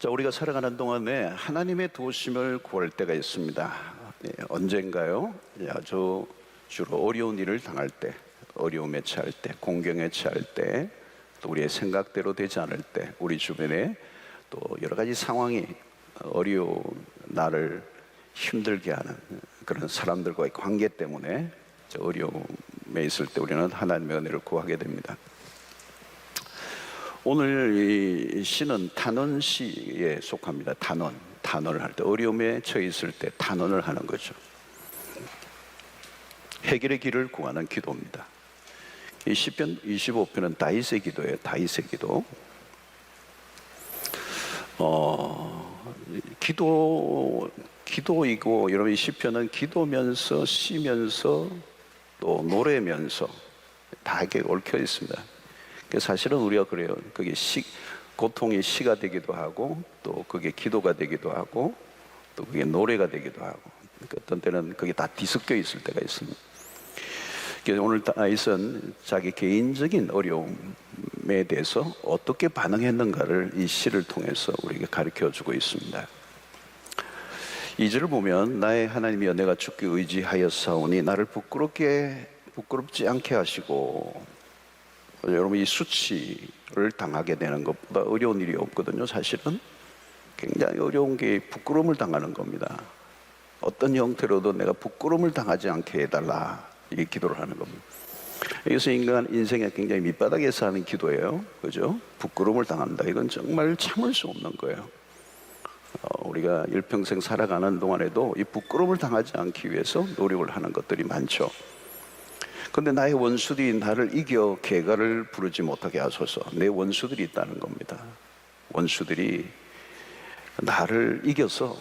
자, 우리가 살아가는 동안에 하나님의 도우심을 구할 때가 있습니다. 언젠가요? 아주 주로 어려운 일을 당할 때, 어려움에 처할 때, 공경에 처할 때, 또 우리의 생각대로 되지 않을 때, 우리 주변에 또 여러 가지 상황이 어려운 나를 힘들게 하는 그런 사람들과의 관계 때문에 어려움에 있을 때 우리는 하나님의 은혜를 구하게 됩니다. 오늘 이 시는 탄원시에 속합니다. 단언을 할 때, 어려움에 처해 있을 때 단언을 하는 거죠. 해결의 길을 구하는 기도입니다. 이 시편 25편은 다윗의 기도예요. 다윗의 기도. 기도이고, 여러분 이 시편은 기도면서 시면서 또 노래면서 다 이렇게 얽혀 있습니다. 사실은 우리가 그래요. 그게 고통이 시가 되기도 하고, 또 그게 기도가 되기도 하고, 또 그게 노래가 되기도 하고, 어떤 때는 그게 다 뒤섞여 있을 때가 있습니다. 오늘 다윗은 자기 개인적인 어려움에 대해서 어떻게 반응했는가를 이 시를 통해서 우리에게 가르쳐 주고 있습니다. 2절을 보면, 나의 하나님이여 내가 주께 의지하였사오니 나를 부끄럽지 않게 하시고. 여러분, 이 수치를 당하게 되는 것보다 어려운 일이 없거든요. 사실은 굉장히 어려운 게 부끄러움을 당하는 겁니다. 어떤 형태로도 내가 부끄러움을 당하지 않게 해달라, 이게 기도를 하는 겁니다. 그래서 인생에 굉장히 밑바닥에서 하는 기도예요. 그죠? 부끄러움을 당한다, 이건 정말 참을 수 없는 거예요. 우리가 일평생 살아가는 동안에도 이 부끄러움을 당하지 않기 위해서 노력을 하는 것들이 많죠. 근데 나의 원수들이 나를 이겨 개가를 부르지 못하게 하소서. 내 원수들이 있다는 겁니다. 원수들이 나를 이겨서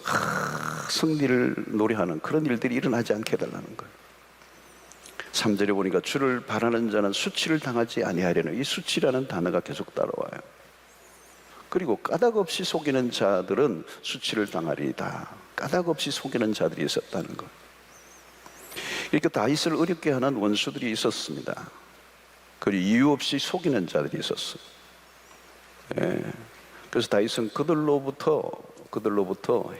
승리를 노래하는 그런 일들이 일어나지 않게 해달라는 거예요. 3절에 보니까 주를 바라는 자는 수치를 당하지 아니하려는, 이 수치라는 단어가 계속 따라와요. 그리고 까닭 없이 속이는 자들은 수치를 당하리이다. 까닭 없이 속이는 자들이 있었다는 거예요. 이렇게 다윗을 어렵게 하는 원수들이 있었습니다. 그리고 이유 없이 속이는 자들이 있었어요. 그래서 다윗은 그들로부터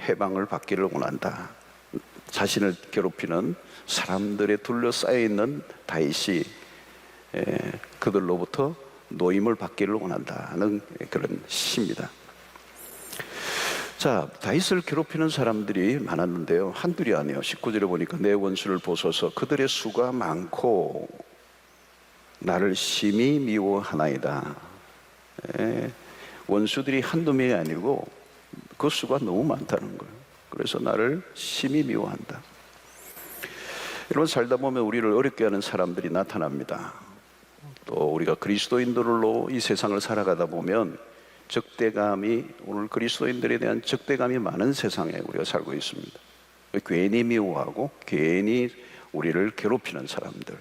해방을 받기를 원한다. 자신을 괴롭히는 사람들에 둘러싸여 있는 다윗이 그들로부터 노임을 받기를 원한다는 그런 시입니다. 자, 다윗을 괴롭히는 사람들이 많았는데요, 한둘이 아니에요. 19절에 보니까 내 원수를 보소서. 그들의 수가 많고 나를 심히 미워하나이다. 원수들이 한두 명이 아니고 그 수가 너무 많다는 거예요. 그래서 나를 심히 미워한다. 여러분, 살다 보면 우리를 어렵게 하는 사람들이 나타납니다. 또 우리가 그리스도인들로 이 세상을 살아가다 보면 오늘 그리스도인들에 대한 적대감이 많은 세상에 우리가 살고 있습니다. 괜히 미워하고 괜히 우리를 괴롭히는 사람들,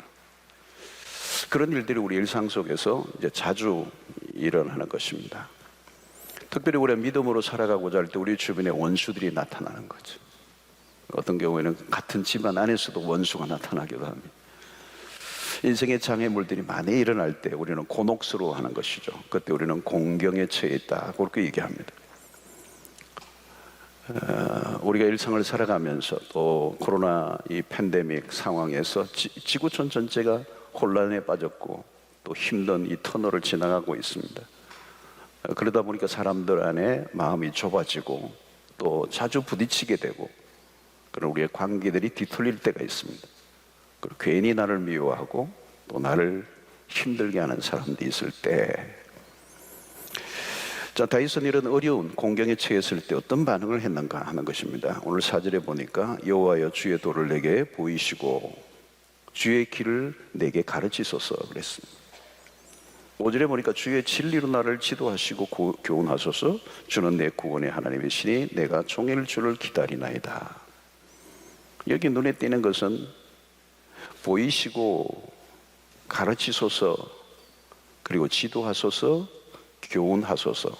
그런 일들이 우리 일상 속에서 이제 자주 일어나는 것입니다. 특별히 우리가 믿음으로 살아가고자 할 때 우리 주변에 원수들이 나타나는 거죠. 어떤 경우에는 같은 집안 안에서도 원수가 나타나기도 합니다. 인생의 장애물들이 많이 일어날 때 우리는 곤혹스러워하는 것이죠. 그때 우리는 공경에 처해 있다, 그렇게 얘기합니다. 우리가 일상을 살아가면서 또 코로나 이 팬데믹 상황에서 지구촌 전체가 혼란에 빠졌고 또 힘든 이 터널을 지나가고 있습니다. 그러다 보니까 사람들 안에 마음이 좁아지고 또 자주 부딪히게 되고, 그런 우리의 관계들이 뒤틀릴 때가 있습니다. 그리고 괜히 나를 미워하고 또 나를 힘들게 하는 사람들이 있을 때, 자, 다윗은 이런 어려운 공경에 처했을 때 어떤 반응을 했는가 하는 것입니다. 오늘 4절에 보니까 여호와여 주의 도를 내게 보이시고 주의 길을 내게 가르치소서 그랬습니다. 5절에 보니까 주의 진리로 나를 지도하시고 교훈하소서. 주는 내 구원의 하나님이시니 내가 종일 주를 기다리나이다. 여기 눈에 띄는 것은 보이시고 가르치소서, 그리고 지도하소서, 교훈하소서.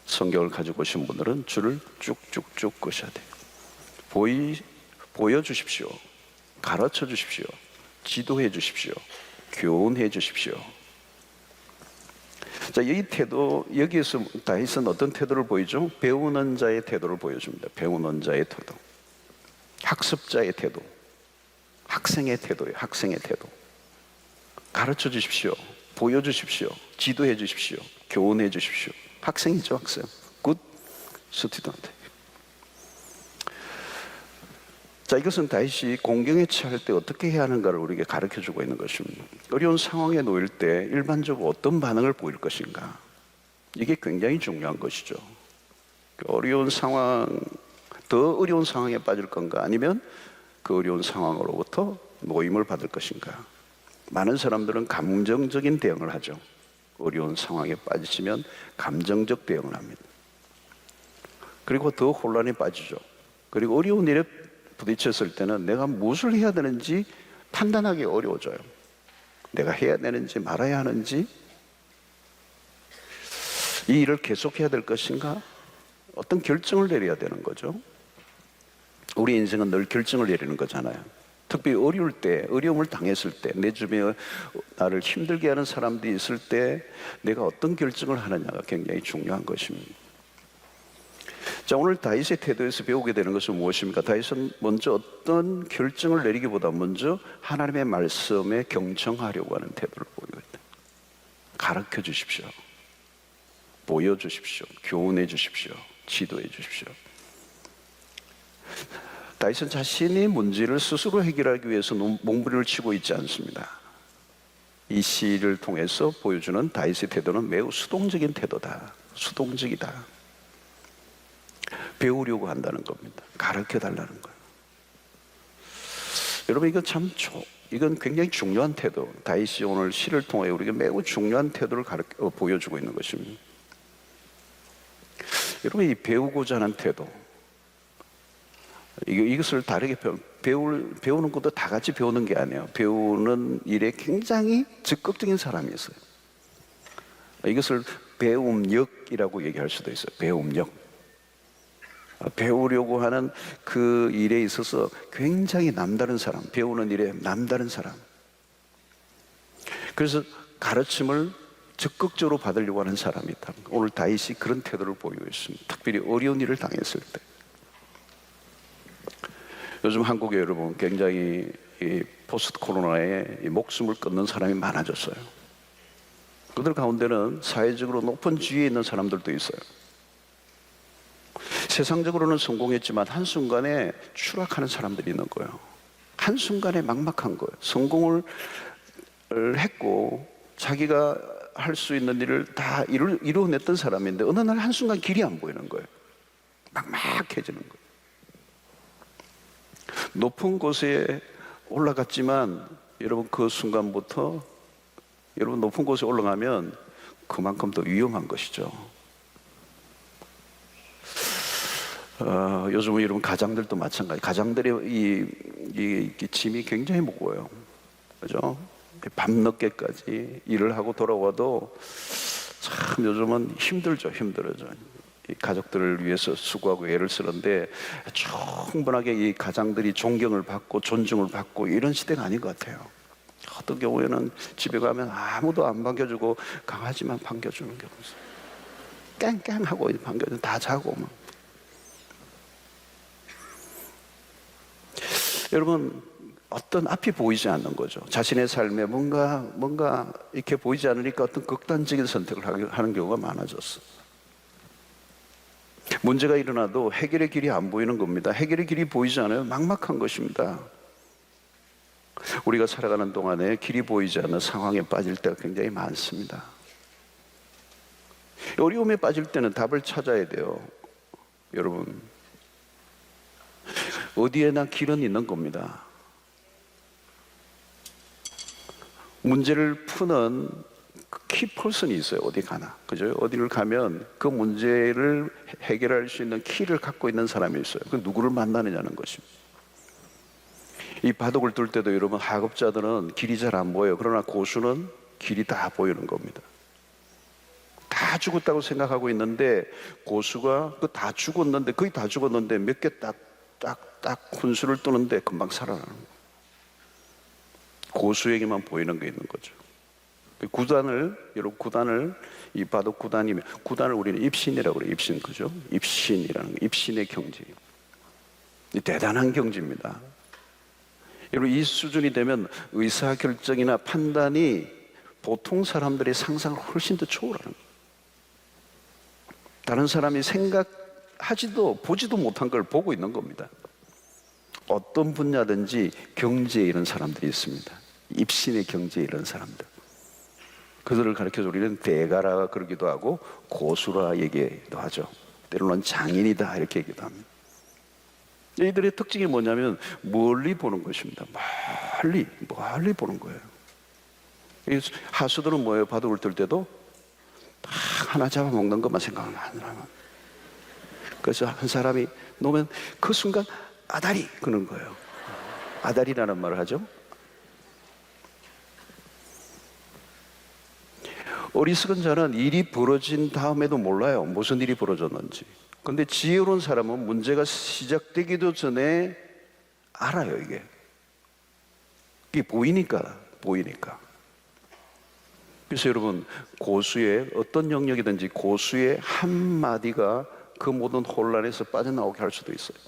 성경을 가지고 오신 분들은 줄을 쭉쭉쭉 끄셔야 돼요. 보여주십시오. 가르쳐 주십시오. 지도해 주십시오. 교훈해 주십시오. 자, 이 태도, 여기에서 다윗은 어떤 태도를 보이죠? 배우는 자의 태도를 보여줍니다. 배우는 자의 태도, 학습자의 태도, 학생의 태도예요. 학생의 태도. 가르쳐 주십시오. 보여주십시오. 지도해 주십시오. 교훈해 주십시오. 학생이죠, 학생. 굿 스튜던트. 자, 이것은 다윗이 공경에 처할 때 어떻게 해야 하는가를 우리에게 가르쳐 주고 있는 것입니다. 어려운 상황에 놓일 때 일반적으로 어떤 반응을 보일 것인가, 이게 굉장히 중요한 것이죠. 어려운 상황, 더 어려운 상황에 빠질 건가, 아니면 그 어려운 상황으로부터 모임을 받을 것인가. 많은 사람들은 감정적인 대응을 하죠. 어려운 상황에 빠지시면 감정적 대응을 합니다. 그리고 더 혼란에 빠지죠. 그리고 어려운 일에 부딪혔을 때는 내가 무엇을 해야 되는지 판단하기 어려워져요. 내가 해야 되는지 말아야 하는지, 이 일을 계속해야 될 것인가, 어떤 결정을 내려야 되는 거죠. 우리 인생은 늘 결정을 내리는 거잖아요. 특히 어려울 때, 어려움을 당했을 때, 내 주변에 나를 힘들게 하는 사람들이 있을 때 내가 어떤 결정을 하느냐가 굉장히 중요한 것입니다. 자, 오늘 다윗의 태도에서 배우게 되는 것은 무엇입니까? 다윗은 먼저 어떤 결정을 내리기보다 먼저 하나님의 말씀에 경청하려고 하는 태도를 보이고 있다. 가르쳐 주십시오. 보여주십시오. 교훈해 주십시오. 지도해 주십시오. 다윗은 자신의 문제를 스스로 해결하기 위해서 몸부림을 치고 있지 않습니다. 이 시를 통해서 보여주는 다윗의 태도는 매우 수동적인 태도다. 수동적이다. 배우려고 한다는 겁니다. 가르쳐 달라는 거예요. 여러분, 이건 굉장히 중요한 태도. 다윗이 오늘 시를 통해 우리에게 매우 중요한 태도를 보여주고 있는 것입니다. 여러분, 이 배우고자 하는 태도, 이것을 다르게 배우는 것도 다 같이 배우는 게 아니에요. 배우는 일에 굉장히 적극적인 사람이 있어요. 이것을 배움력이라고 얘기할 수도 있어요. 배움력. 배우려고 하는 그 일에 있어서 굉장히 남다른 사람, 배우는 일에 남다른 사람. 그래서 가르침을 적극적으로 받으려고 하는 사람이 있다. 오늘 다윗이 그런 태도를 보이고 있습니다. 특별히 어려운 일을 당했을 때. 요즘 한국에 여러분 굉장히 이 포스트 코로나에 목숨을 끊는 사람이 많아졌어요. 그들 가운데는 사회적으로 높은 지위에 있는 사람들도 있어요. 세상적으로는 성공했지만 한순간에 추락하는 사람들이 있는 거예요. 한순간에 막막한 거예요. 성공을 했고 자기가 할 수 있는 일을 다 이루어냈던 사람인데 어느 날 한순간 길이 안 보이는 거예요. 막막해지는 거예요. 높은 곳에 올라갔지만 여러분, 그 순간부터 여러분 높은 곳에 올라가면 그만큼 더 위험한 것이죠. 요즘은 여러분 가장들도 마찬가지. 가장들의 이 짐이 굉장히 무거워요. 그죠? 밤늦게까지 일을 하고 돌아와도 참 요즘은 힘들어져. 이 가족들을 위해서 수고하고 애를 쓰는데 충분하게 이 가장들이 존경을 받고 존중을 받고 이런 시대가 아닌 것 같아요. 어떤 경우에는 집에 가면 아무도 안 반겨주고 강아지만 반겨주는 경우 있어요. 깽깽하고 반겨주고 다 자고 막. 여러분, 어떤 앞이 보이지 않는 거죠. 자신의 삶에 뭔가 이렇게 보이지 않으니까 어떤 극단적인 선택을 하는 경우가 많아졌어. 문제가 일어나도 해결의 길이 안 보이는 겁니다. 해결의 길이 보이지 않아요. 막막한 것입니다. 우리가 살아가는 동안에 길이 보이지 않는 상황에 빠질 때가 굉장히 많습니다. 어려움에 빠질 때는 답을 찾아야 돼요. 여러분, 어디에나 길은 있는 겁니다. 문제를 푸는 키퍼슨이 있어요. 어디 가나. 그죠? 어디를 가면 그 문제를 해결할 수 있는 키를 갖고 있는 사람이 있어요. 그 누구를 만나느냐는 것입니다. 이 바둑을 둘 때도 여러분, 하급자들은 길이 잘 안 보여요. 그러나 고수는 길이 다 보이는 겁니다. 다 죽었다고 생각하고 있는데 고수가 그 다 죽었는데, 거의 다 죽었는데 몇 개 딱 훈수를 뜨는데 금방 살아나는 거예요. 고수에게만 보이는 게 있는 거죠. 여러분 구단을 이 바둑 구단이면 구단을 우리는 입신이라고 그래요. 입신, 그죠? 입신이라는 거, 입신의 경지. 대단한 경지입니다. 여러분 이 수준이 되면 의사 결정이나 판단이 보통 사람들의 상상을 훨씬 더 초월하는 거예요. 다른 사람이 생각하지도 보지도 못한 걸 보고 있는 겁니다. 어떤 분야든지 경지에 이른 사람들이 있습니다. 입신의 경지에 이른 사람들. 그들을 가르쳐서 우리는 대가라 그러기도 하고 고수라 얘기도 하죠. 때로는 장인이다 이렇게 얘기도 합니다. 이들의 특징이 뭐냐면 멀리 보는 것입니다. 멀리 보는 거예요. 하수들은 뭐예요? 바둑을 뜰 때도 딱 하나 잡아먹는 것만 생각하는. 그래서 한 사람이 놓으면 그 순간 아다리 그는 거예요. 아다리라는 말을 하죠. 어리석은 자는 일이 벌어진 다음에도 몰라요. 무슨 일이 벌어졌는지. 그런데 지혜로운 사람은 문제가 시작되기도 전에 알아요. 이게 보이니까. 그래서 여러분 고수의 어떤 영역이든지 고수의 한마디가 그 모든 혼란에서 빠져나오게 할 수도 있어요.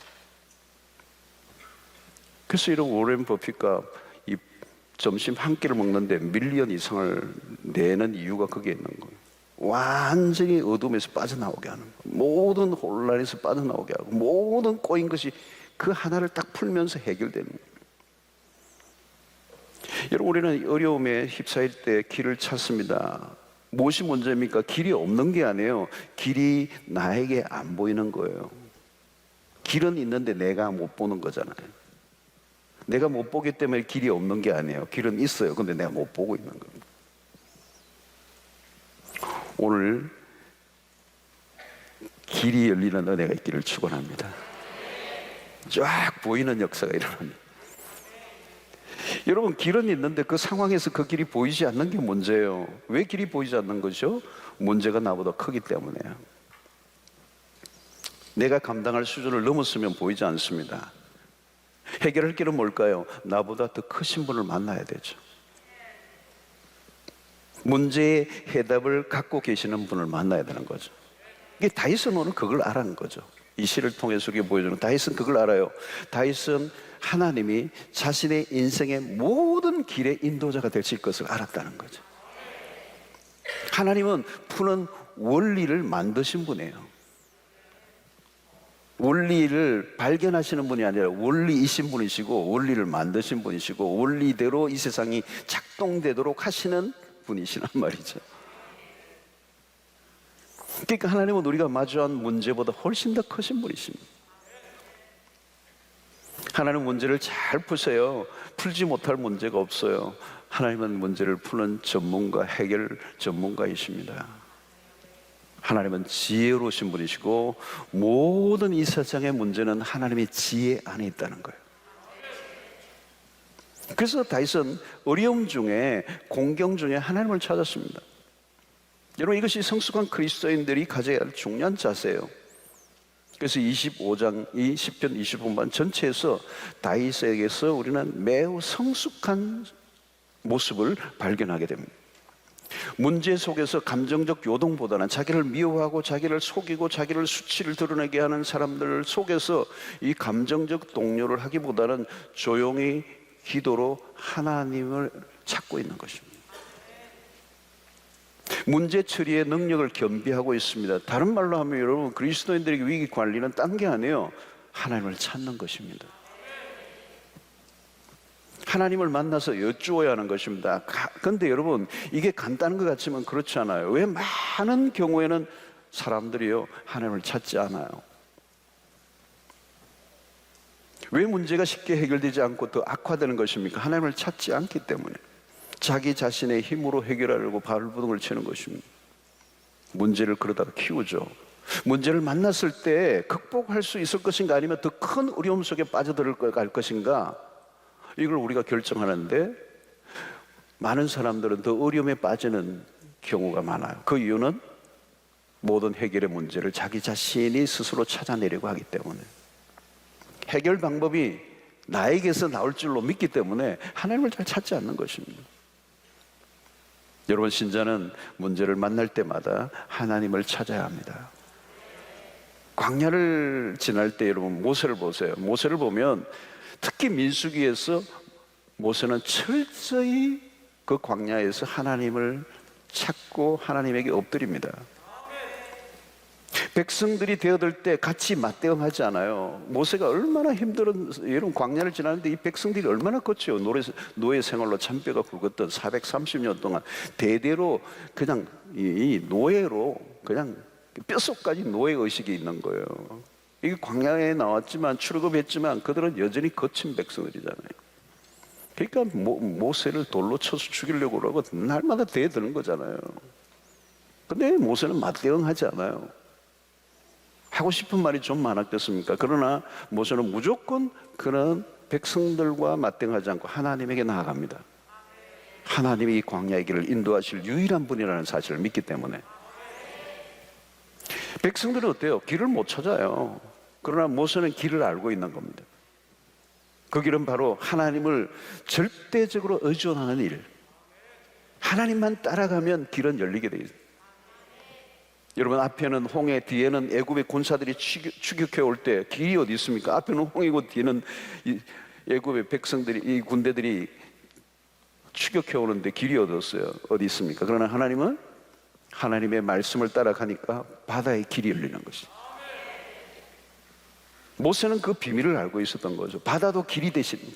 그래서 이런 워렌 버핏과 이 점심 한 끼를 먹는데 밀리언 이상을 내는 이유가 거기에 있는 거예요. 완전히 어둠에서 빠져나오게 하는 거예요. 모든 혼란에서 빠져나오게 하고 모든 꼬인 것이 그 하나를 딱 풀면서 해결되는 거예요. 여러분 우리는 어려움에 휩싸일 때 길을 찾습니다. 무엇이 문제입니까? 길이 없는 게 아니에요. 길이 나에게 안 보이는 거예요. 길은 있는데 내가 못 보는 거잖아요. 내가 못 보기 때문에 길이 없는 게 아니에요. 길은 있어요. 근데 내가 못 보고 있는 겁니다. 오늘 길이 열리는 은혜가 있기를 축원합니다. 쫙 보이는 역사가 일어납니다. 여러분 길은 있는데 그 상황에서 그 길이 보이지 않는 게 문제예요. 왜 길이 보이지 않는 거죠? 문제가 나보다 크기 때문에요. 내가 감당할 수준을 넘었으면 보이지 않습니다. 해결할 길은 뭘까요? 나보다 더 크신 분을 만나야 되죠. 문제의 해답을 갖고 계시는 분을 만나야 되는 거죠. 이게 다윗은 오늘 그걸 알아는 거죠. 이 시를 통해서 보여주는 다윗은 그걸 알아요. 다윗은 하나님이 자신의 인생의 모든 길의 인도자가 되실 것을 알았다는 거죠. 하나님은 푸는 원리를 만드신 분이에요. 원리를 발견하시는 분이 아니라 원리이신 분이시고 원리를 만드신 분이시고 원리대로 이 세상이 작동되도록 하시는 분이시란 말이죠. 그러니까 하나님은 우리가 마주한 문제보다 훨씬 더 크신 분이십니다. 하나님은 문제를 잘 푸세요. 풀지 못할 문제가 없어요. 하나님은 문제를 푸는 전문가, 해결 전문가이십니다. 하나님은 지혜로우신 분이시고 모든 이 세상의 문제는 하나님의 지혜 안에 있다는 거예요. 그래서 다윗은 어려움 중에 공경 중에 하나님을 찾았습니다. 여러분 이것이 성숙한 그리스도인들이 가져야 할 중요한 자세예요. 그래서 25장 이 시편 25번 전체에서 다윗에게서 우리는 매우 성숙한 모습을 발견하게 됩니다. 문제 속에서 감정적 요동보다는 자기를 미워하고 자기를 속이고 자기를 수치를 드러내게 하는 사람들 속에서 이 감정적 동요를 하기보다는 조용히 기도로 하나님을 찾고 있는 것입니다. 문제 처리의 능력을 겸비하고 있습니다. 다른 말로 하면 여러분 그리스도인들에게 위기 관리는 딴 게 아니에요. 하나님을 찾는 것입니다. 하나님을 만나서 여쭈어야 하는 것입니다. 그런데 여러분 이게 간단한 것 같지만 그렇지 않아요. 왜 많은 경우에는 사람들이요 하나님을 찾지 않아요? 왜 문제가 쉽게 해결되지 않고 더 악화되는 것입니까? 하나님을 찾지 않기 때문에 자기 자신의 힘으로 해결하려고 발버둥을 치는 것입니다. 문제를 그러다가 키우죠. 문제를 만났을 때 극복할 수 있을 것인가 아니면 더 큰 어려움 속에 빠져들어갈 것인가 이걸 우리가 결정하는데 많은 사람들은 더 어려움에 빠지는 경우가 많아요. 그 이유는 모든 해결의 문제를 자기 자신이 스스로 찾아내려고 하기 때문에 해결 방법이 나에게서 나올 줄로 믿기 때문에 하나님을 잘 찾지 않는 것입니다. 여러분, 신자는 문제를 만날 때마다 하나님을 찾아야 합니다. 광야를 지날 때 여러분 모세를 보세요. 모세를 보면 특히 민수기에서 모세는 철저히 그 광야에서 하나님을 찾고 하나님에게 엎드립니다. 백성들이 되어들 때 같이 맞대응하지 않아요. 모세가 얼마나 이런 광야를 지나는데 이 백성들이 얼마나 컸죠. 노예 생활로 잔뼈가 굵었던 430년 동안 대대로 그냥 이 노예로 그냥 뼛속까지 노예 의식이 있는 거예요. 이게 광야에 나왔지만 출애굽했지만 그들은 여전히 거친 백성들이잖아요. 그러니까 모세를 돌로 쳐서 죽이려고 그러고 날마다 대드는 거잖아요. 근데 모세는 맞대응하지 않아요. 하고 싶은 말이 좀 많았겠습니까? 그러나 모세는 무조건 그런 백성들과 맞대응하지 않고 하나님에게 나아갑니다. 하나님이 이 광야의 길을 인도하실 유일한 분이라는 사실을 믿기 때문에. 백성들은 어때요? 길을 못 찾아요. 그러나 모세는 길을 알고 있는 겁니다. 그 길은 바로 하나님을 절대적으로 의존하는 일. 하나님만 따라가면 길은 열리게 되어 있어요. 여러분, 앞에는 홍해, 뒤에는 애굽의 군사들이 추격해 올 때 길이 어디 있습니까? 앞에는 홍해고 뒤에는 애굽의 백성들이, 이 군대들이 추격해 오는데 길이 어디 있습니까? 그러나 하나님은 하나님의 말씀을 따라가니까 바다의 길이 열리는 것이죠. 모세는 그 비밀을 알고 있었던 거죠. 바다도 길이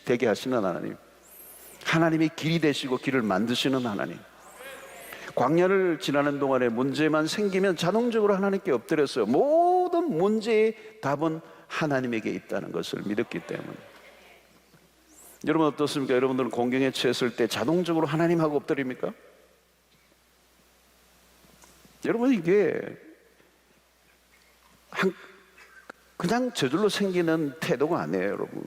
되게 하시는 하나님, 하나님이 길이 되시고 길을 만드시는 하나님. 광야를 지나는 동안에 문제만 생기면 자동적으로 하나님께 엎드렸어요. 모든 문제의 답은 하나님에게 있다는 것을 믿었기 때문에. 여러분 어떻습니까? 여러분들은 공경에 처했을 때 자동적으로 하나님하고 엎드립니까? 여러분, 이게 그냥 저절로 생기는 태도가 아니에요. 여러분,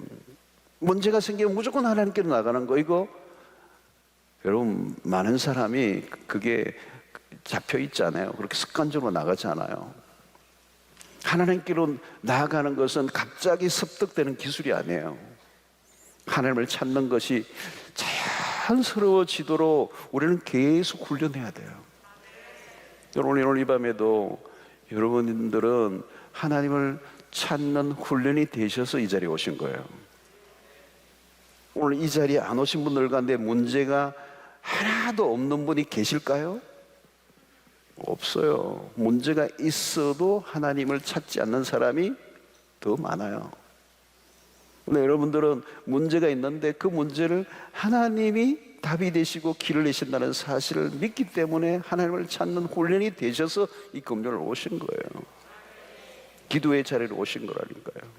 문제가 생기면 무조건 하나님께로 나가는 거, 이거 여러분, 많은 사람이 그게 잡혀 있잖아요. 그렇게 습관적으로 나가지 않아요. 하나님께로 나아가는 것은 갑자기 습득되는 기술이 아니에요. 하나님을 찾는 것이 자연스러워지도록 우리는 계속 훈련해야 돼요. 여러분, 오늘 이 밤에도 여러분들은 하나님을 찾는 훈련이 되셔서 이 자리에 오신 거예요. 오늘 이 자리에 안 오신 분들 가운데 문제가 하나도 없는 분이 계실까요? 없어요. 문제가 있어도 하나님을 찾지 않는 사람이 더 많아요. 근데 여러분들은 문제가 있는데 그 문제를 하나님이 답이 되시고 길을 내신다는 사실을 믿기 때문에 하나님을 찾는 훈련이 되셔서 이 금요일 오신 거예요. 기도의 자리로 오신 거라니까요.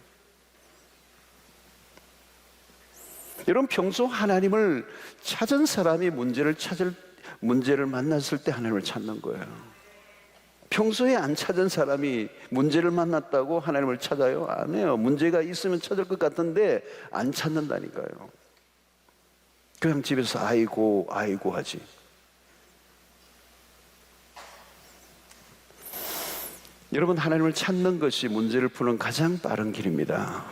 여러분, 평소 하나님을 찾은 사람이 문제를 만났을 때 하나님을 찾는 거예요. 평소에 안 찾은 사람이 문제를 만났다고 하나님을 찾아요? 안 해요. 문제가 있으면 찾을 것 같은데 안 찾는다니까요. 그냥 집에서 아이고 하지. 여러분, 하나님을 찾는 것이 문제를 푸는 가장 빠른 길입니다.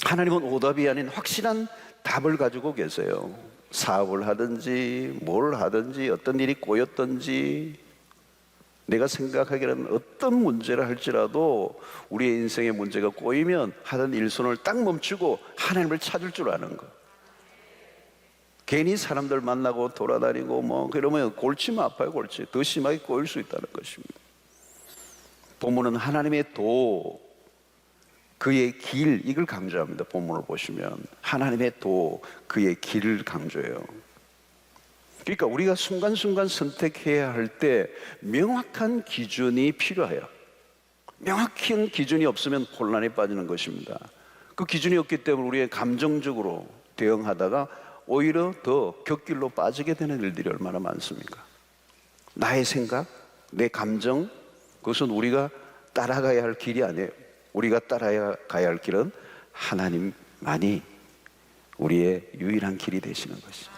하나님은 오답이 아닌 확실한 답을 가지고 계세요. 사업을 하든지 뭘 하든지 어떤 일이 꼬였든지 내가 생각하기에는 어떤 문제를 할지라도 우리의 인생의 문제가 꼬이면 하던 일손을 딱 멈추고 하나님을 찾을 줄 아는 거. 괜히 사람들 만나고 돌아다니고 뭐 그러면 골치만 아파요. 골치 더 심하게 꼬일 수 있다는 것입니다. 본문은 하나님의 도, 그의 길, 이걸 강조합니다. 본문을 보시면 하나님의 도, 그의 길을 강조해요. 그러니까 우리가 순간순간 선택해야 할 때 명확한 기준이 필요해요. 명확한 기준이 없으면 혼란에 빠지는 것입니다. 그 기준이 없기 때문에 우리의 감정적으로 대응하다가 오히려 더 곁길로 빠지게 되는 일들이 얼마나 많습니까? 나의 생각, 내 감정, 그것은 우리가 따라가야 할 길이 아니에요. 우리가 따라가야 할 길은 하나님만이 우리의 유일한 길이 되시는 것이죠.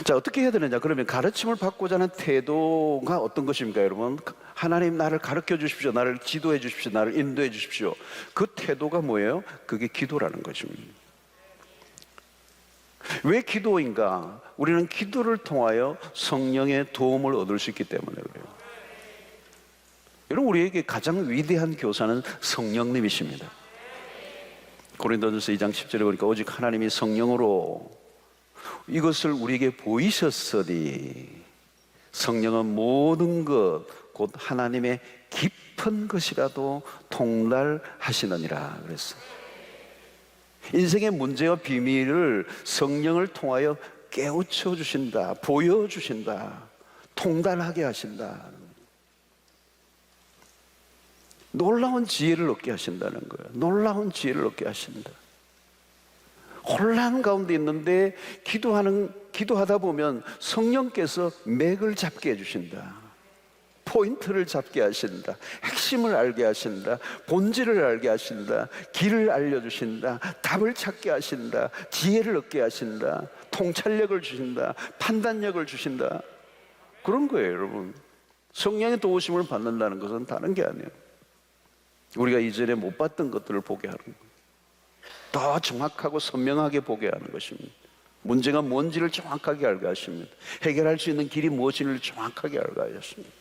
자, 어떻게 해야 되느냐? 그러면 가르침을 받고자 하는 태도가 어떤 것입니까, 여러분? 하나님, 나를 가르쳐 주십시오. 나를 지도해 주십시오. 나를 인도해 주십시오. 그 태도가 뭐예요? 그게 기도라는 것입니다. 왜 기도인가? 우리는 기도를 통하여 성령의 도움을 얻을 수 있기 때문에 그래요. 여러분, 우리에게 가장 위대한 교사는 성령님이십니다. 고린도전서 2장 10절에 보니까 오직 하나님이 성령으로 이것을 우리에게 보이셨으니 성령은 모든 것 곧 하나님의 깊은 것이라도 통달하시느니라 그랬어요. 인생의 문제와 비밀을 성령을 통하여 깨우쳐 주신다, 보여주신다, 통달하게 하신다. 놀라운 지혜를 얻게 하신다는 거예요. 놀라운 지혜를 얻게 하신다. 혼란 가운데 있는데 기도하다 보면 성령께서 맥을 잡게 해주신다. 포인트를 잡게 하신다. 핵심을 알게 하신다. 본질을 알게 하신다. 길을 알려주신다. 답을 찾게 하신다. 지혜를 얻게 하신다. 통찰력을 주신다. 판단력을 주신다. 그런 거예요, 여러분. 성령의 도우심을 받는다는 것은 다른 게 아니에요. 우리가 이전에 못 봤던 것들을 보게 하는 거예요. 더 정확하고 선명하게 보게 하는 것입니다. 문제가 뭔지를 정확하게 알게 하십니다. 해결할 수 있는 길이 무엇인지를 정확하게 알게 하십니다.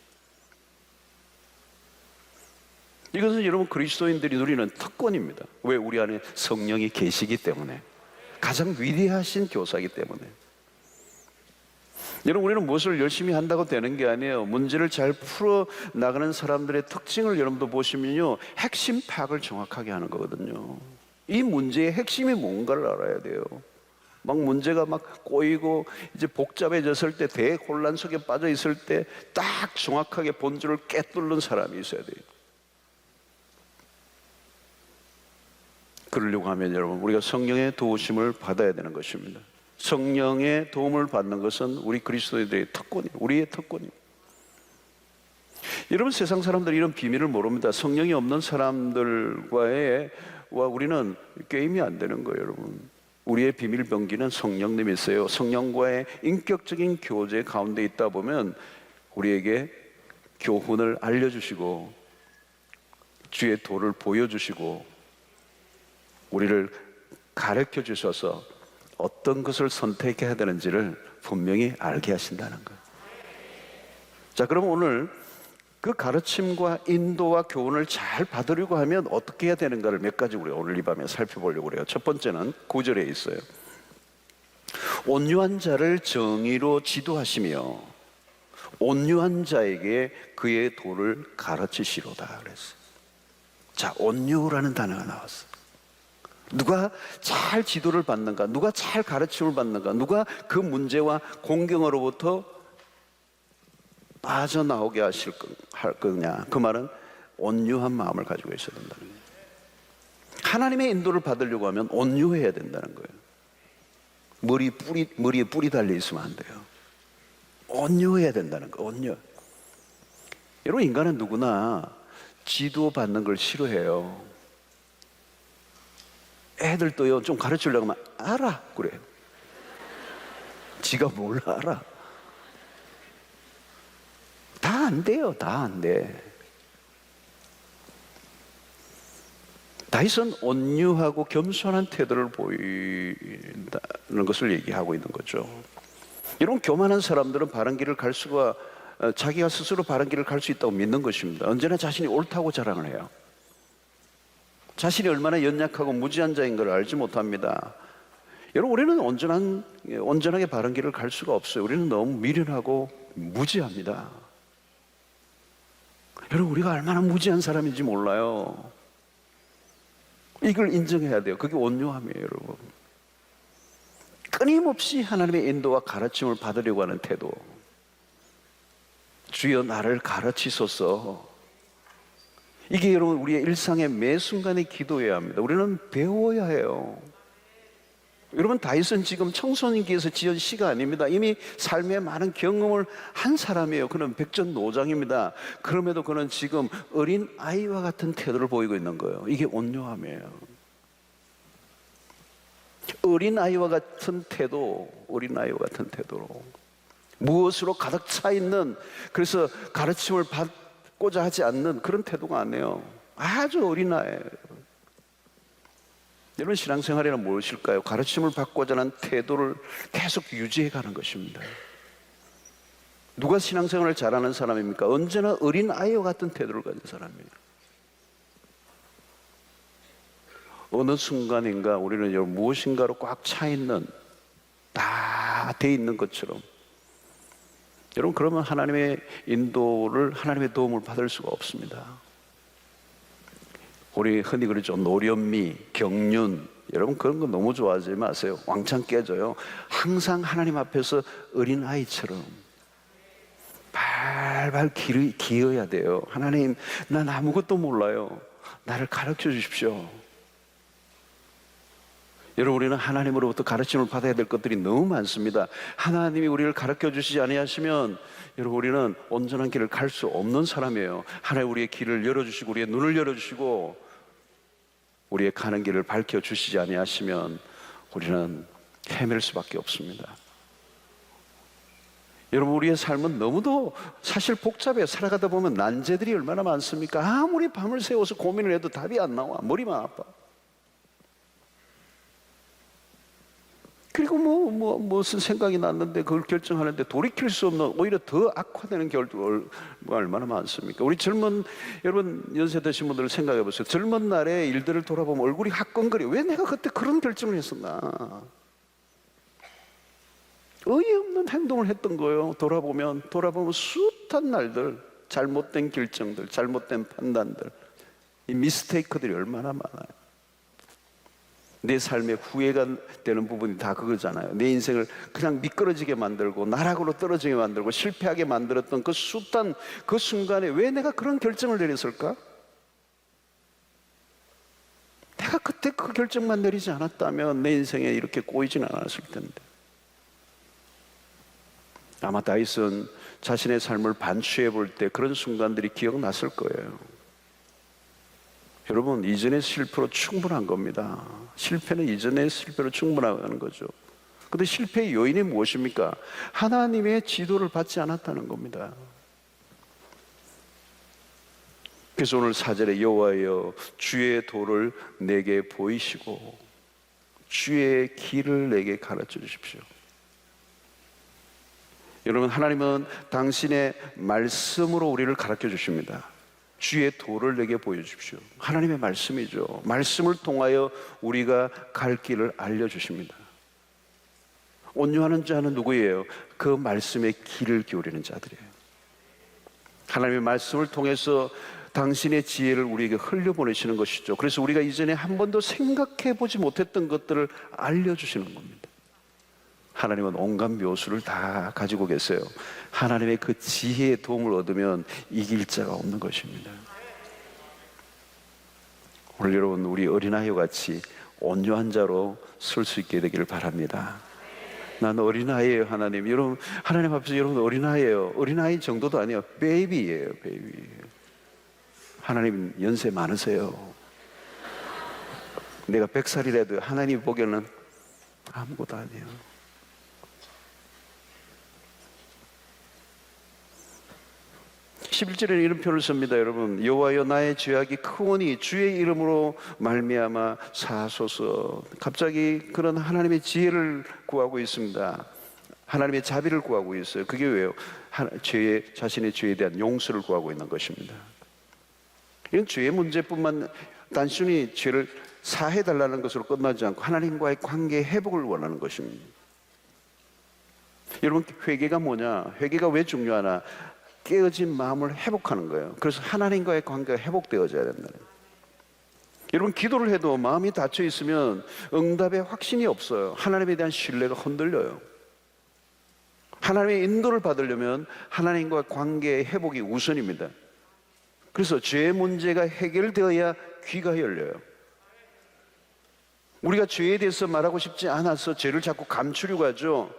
이것은 여러분 그리스도인들이 누리는 특권입니다. 왜? 우리 안에 성령이 계시기 때문에. 가장 위대하신 교사이기 때문에. 여러분, 우리는 무엇을 열심히 한다고 되는 게 아니에요. 문제를 잘 풀어나가는 사람들의 특징을 여러분도 보시면요, 핵심 파악을 정확하게 하는 거거든요. 이 문제의 핵심이 뭔가를 알아야 돼요. 막 문제가 막 꼬이고 이제 복잡해졌을 때, 대혼란 속에 빠져 있을 때 딱 정확하게 본질을 꿰뚫는 사람이 있어야 돼요. 그러려고 하면 여러분, 우리가 성령의 도우심을 받아야 되는 것입니다. 성령의 도움을 받는 것은 우리 그리스도인들의 특권이에요. 우리의 특권이에요. 여러분, 세상 사람들이 이런 비밀을 모릅니다. 성령이 없는 사람들과의 우리는 게임이 안 되는 거예요, 여러분. 우리의 비밀 병기는 성령님이 있어요. 성령과의 인격적인 교제 가운데 있다 보면 우리에게 교훈을 알려주시고 주의 도를 보여주시고 우리를 가르쳐 주셔서 어떤 것을 선택해야 되는지를 분명히 알게 하신다는 거예요. 자, 그럼 오늘 그 가르침과 인도와 교훈을 잘 받으려고 하면 어떻게 해야 되는가를 몇 가지 우리가 오늘 이 밤에 살펴보려고 그래요. 첫 번째는 9절에 있어요. 온유한 자를 정의로 지도하시며 온유한 자에게 그의 도를 가르치시로다 그랬어요. 자, 온유라는 단어가 나왔어요. 누가 잘 지도를 받는가, 누가 잘 가르침을 받는가, 누가 그 문제와 공경으로부터 빠져나오게 할 거냐. 그 말은 온유한 마음을 가지고 있어야 된다는 거예요. 하나님의 인도를 받으려고 하면 온유해야 된다는 거예요. 머리에 뿔이 달려 있으면 안 돼요. 온유해야 된다는 거예요. 온유. 여러분, 인간은 누구나 지도받는 걸 싫어해요. 애들도요, 좀 가르치려고 하면 알아 그래요. 지가 뭘 알아. 다 안 돼요. 다 안 돼. 다윗은 온유하고 겸손한 태도를 보인다는 것을 얘기하고 있는 거죠. 이런 교만한 사람들은 바른 길을 갈 수가, 자기가 스스로 바른 길을 갈 수 있다고 믿는 것입니다. 언제나 자신이 옳다고 자랑을 해요. 자신이 얼마나 연약하고 무지한 자인 걸 알지 못합니다. 여러분, 우리는 온전하게 바른 길을 갈 수가 없어요. 우리는 너무 미련하고 무지합니다. 여러분, 우리가 얼마나 무지한 사람인지 몰라요. 이걸 인정해야 돼요. 그게 온유함이에요, 여러분. 끊임없이 하나님의 인도와 가르침을 받으려고 하는 태도. 주여 나를 가르치소서. 이게 여러분 우리의 일상의 매 순간에 기도해야 합니다. 우리는 배워야 해요. 여러분, 다윗은 지금 청소년기에서 지은 시가 아닙니다. 이미 삶의 많은 경험을 한 사람이에요. 그는 백전노장입니다. 그럼에도 그는 지금 어린 아이와 같은 태도를 보이고 있는 거예요. 이게 온유함이에요. 어린 아이와 같은 태도, 어린 아이와 같은 태도로 무엇으로 가득 차 있는, 그래서 가르침을 받고자 하지 않는 그런 태도가 아니에요. 아주 어린 아이예요. 여러분, 신앙생활이란 무엇일까요? 가르침을 받고자 하는 태도를 계속 유지해 가는 것입니다. 누가 신앙생활을 잘하는 사람입니까? 언제나 어린 아이와 같은 태도를 가진 사람이에요. 어느 순간인가 우리는 여러분 무엇인가로 꽉 차 있는, 다 돼 있는 것처럼, 여러분 그러면 하나님의 인도를, 하나님의 도움을 받을 수가 없습니다. 우리 흔히 그러죠. 노련미, 경륜. 여러분 그런 거 너무 좋아하지 마세요. 왕창 깨져요. 항상 하나님 앞에서 어린아이처럼 발발 기어야 돼요. 하나님, 난 아무것도 몰라요. 나를 가르쳐 주십시오. 여러분, 우리는 하나님으로부터 가르침을 받아야 될 것들이 너무 많습니다. 하나님이 우리를 가르쳐 주시지 아니하시면 여러분, 우리는 온전한 길을 갈 수 없는 사람이에요. 하나님 우리의 길을 열어주시고 우리의 눈을 열어주시고 우리의 가는 길을 밝혀주시지 아니하시면 우리는 헤맬 수밖에 없습니다. 여러분, 우리의 삶은 너무도 사실 복잡해요. 살아가다 보면 난제들이 얼마나 많습니까? 아무리 밤을 새워서 고민을 해도 답이 안 나와. 머리만 아파. 그리고 무슨 생각이 났는데 그걸 결정하는데 돌이킬 수 없는, 오히려 더 악화되는 결과가 얼마나 많습니까? 우리 젊은, 여러분 연세 드신 분들 생각해 보세요. 젊은 날의 일들을 돌아보면 얼굴이 화끈거려. 왜 내가 그때 그런 결정을 했었나? 어이없는 행동을 했던 거예요. 돌아보면 숱한 날들, 잘못된 결정들, 잘못된 판단들, 이 미스테이크들이 얼마나 많아요. 내 삶에 후회가 되는 부분이 다 그거잖아요. 내 인생을 그냥 미끄러지게 만들고 나락으로 떨어지게 만들고 실패하게 만들었던 그 숱한 그 순간에 왜 내가 그런 결정을 내렸을까? 내가 그때 그 결정만 내리지 않았다면 내 인생에 이렇게 꼬이진 않았을 텐데. 아마 다윗은 자신의 삶을 반추해 볼 때 그런 순간들이 기억났을 거예요. 여러분, 이전의 실패로 충분한 겁니다. 실패는 이전의 실패로 충분한 거죠. 그런데 실패의 요인이 무엇입니까? 하나님의 지도를 받지 않았다는 겁니다. 그래서 오늘 4절에 여호와여 주의 도를 내게 보이시고 주의 길을 내게 가르쳐 주십시오. 여러분, 하나님은 당신의 말씀으로 우리를 가르쳐 주십니다. 주의 도를 내게 보여주십시오. 하나님의 말씀이죠. 말씀을 통하여 우리가 갈 길을 알려주십니다. 온유하는 자는 누구예요? 그 말씀에 귀를 기울이는 자들이에요. 하나님의 말씀을 통해서 당신의 지혜를 우리에게 흘려보내시는 것이죠. 그래서 우리가 이전에 한 번도 생각해 보지 못했던 것들을 알려주시는 겁니다. 하나님은 온갖 묘수를 다 가지고 계세요. 하나님의 그 지혜의 도움을 얻으면 이길 자가 없는 것입니다. 오늘 여러분, 우리 어린아이와 같이 온유한 자로 설 수 있게 되기를 바랍니다. 난 어린아이예요, 하나님. 여러분, 하나님 앞에서 여러분 어린아이예요. 어린아이 정도도 아니에요. 베이비예요, 베이비. 하나님 연세 많으세요. 내가 100살이라도 하나님 보기에는 아무것도 아니에요. 11절에는 이런 표현을 씁니다. 여러분, 여호와여 나의 죄악이 크오니 주의 이름으로 말미암아 사하소서. 갑자기 그런 하나님의 지혜를 구하고 있습니다. 하나님의 자비를 구하고 있어요. 그게 왜요? 자신의 죄에 대한 용서를 구하고 있는 것입니다. 이건 죄의 문제뿐만, 단순히 죄를 사해달라는 것으로 끝나지 않고 하나님과의 관계 회복을 원하는 것입니다. 여러분, 회개가 뭐냐? 회개가 왜 중요하나? 깨어진 마음을 회복하는 거예요. 그래서 하나님과의 관계가 회복되어져야 된다는 거예요. 여러분, 기도를 해도 마음이 닫혀 있으면 응답의 확신이 없어요. 하나님에 대한 신뢰가 흔들려요. 하나님의 인도를 받으려면 하나님과 관계의 회복이 우선입니다. 그래서 죄의 문제가 해결되어야 귀가 열려요. 우리가 죄에 대해서 말하고 싶지 않아서 죄를 자꾸 감추려고 하죠.